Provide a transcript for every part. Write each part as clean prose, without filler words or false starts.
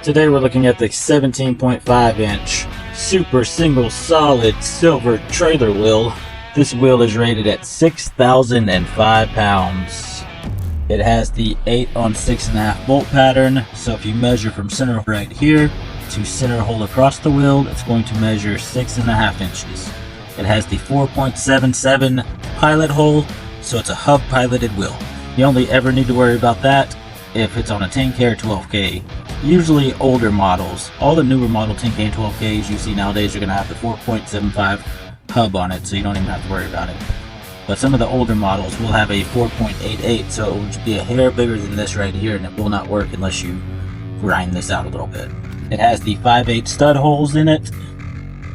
Today we're looking at the 17.5 inch super single solid silver trailer wheel. This wheel is rated at 6,005 pounds. It has the 8 on 6.5 bolt pattern, so if you measure from center right here to center hole across the wheel, it's going to measure 6.5 inches. It has the 4.77 pilot hole, so it's a hub piloted wheel. You only ever need to worry about that if it's on a 10K or 12K. Usually older models, all the newer model 10K and 12Ks you see nowadays are going to have the 4.75 hub on it, so you don't even have to worry about it. But some of the older models will have a 4.88, so it will be a hair bigger than this right here, and it will not work unless you grind this out a little bit. It has the 5/8 stud holes in it,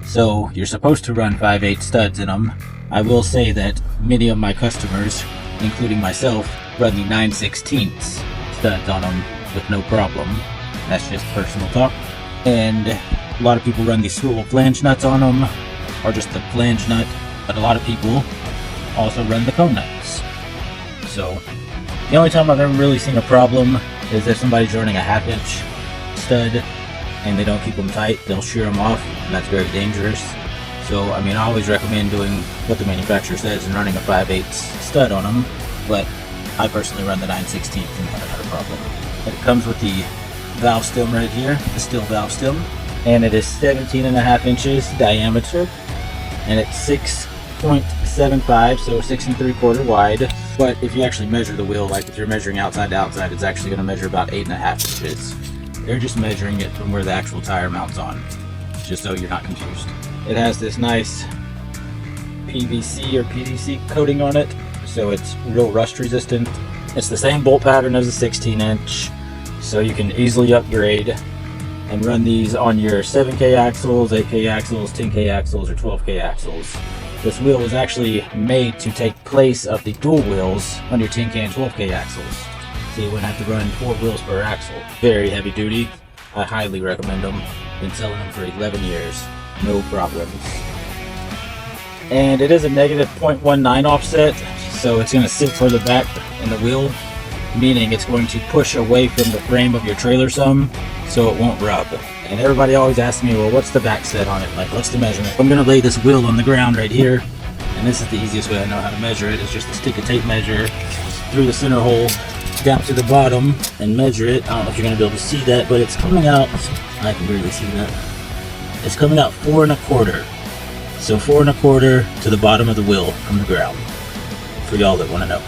so you're supposed to run 5/8 studs in them. I will say that many of my customers, including myself, run the 9/16 studs on them with no problem. That's just personal talk. And a lot of people run the swivel flange nuts on them, or just the flange nut, but a lot of people also run the cone nuts. So the only time I've ever really seen a problem is if somebody's running a 1/2 inch stud and they don't keep them tight, they'll shear them off, and that's very dangerous. So I mean, I always recommend doing what the manufacturer says and running a 5/8 stud on them, but I personally run the 9/16 and haven't had a problem. It comes with the valve stem right here, the steel valve stem, and it is 17.5 inches diameter, and it's 6.75, so 6 3/4 wide. But if you actually measure the wheel, like if you're measuring outside to outside, it's actually going to measure about 8.5 inches. They're just measuring it from where the actual tire mounts on, just so you're not confused. It has this nice PVC or PVC coating on it, so it's real rust resistant. It's the same bolt pattern as a 16 inch, so you can easily upgrade and run these on your 7K axles, 8K axles, 10K axles, or 12K axles. This wheel was actually made to take place of the dual wheels on your 10K and 12K axles, so you wouldn't have to run 4 wheels per axle. Very heavy duty. I highly recommend them. Been selling them for 11 years. No problems. And it is a negative 0.19 offset, so it's going to sit further back in the wheel, meaning it's going to push away from the frame of your trailer some, so it won't rub. And everybody always asks me, well, what's the back set on it? Like, what's the measurement? I'm going to lay this wheel on the ground right here, and this is the easiest way I know how to measure it. It's just to stick a tape measure through the center hole down to the bottom and measure it. I don't know if you're going to be able to see that, but it's coming out, I can barely see that. It's coming out 4 1/4. So 4 1/4 to the bottom of the wheel from the ground. For y'all that want to know.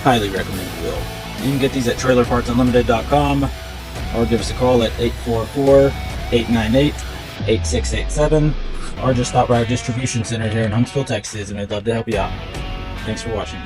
Highly recommend the wheel. You can get these at trailerpartsunlimited.com, or give us a call at 844-898-8687, or just stop by our distribution center here in Huntsville, Texas, and we'd love to help you out. Thanks for watching.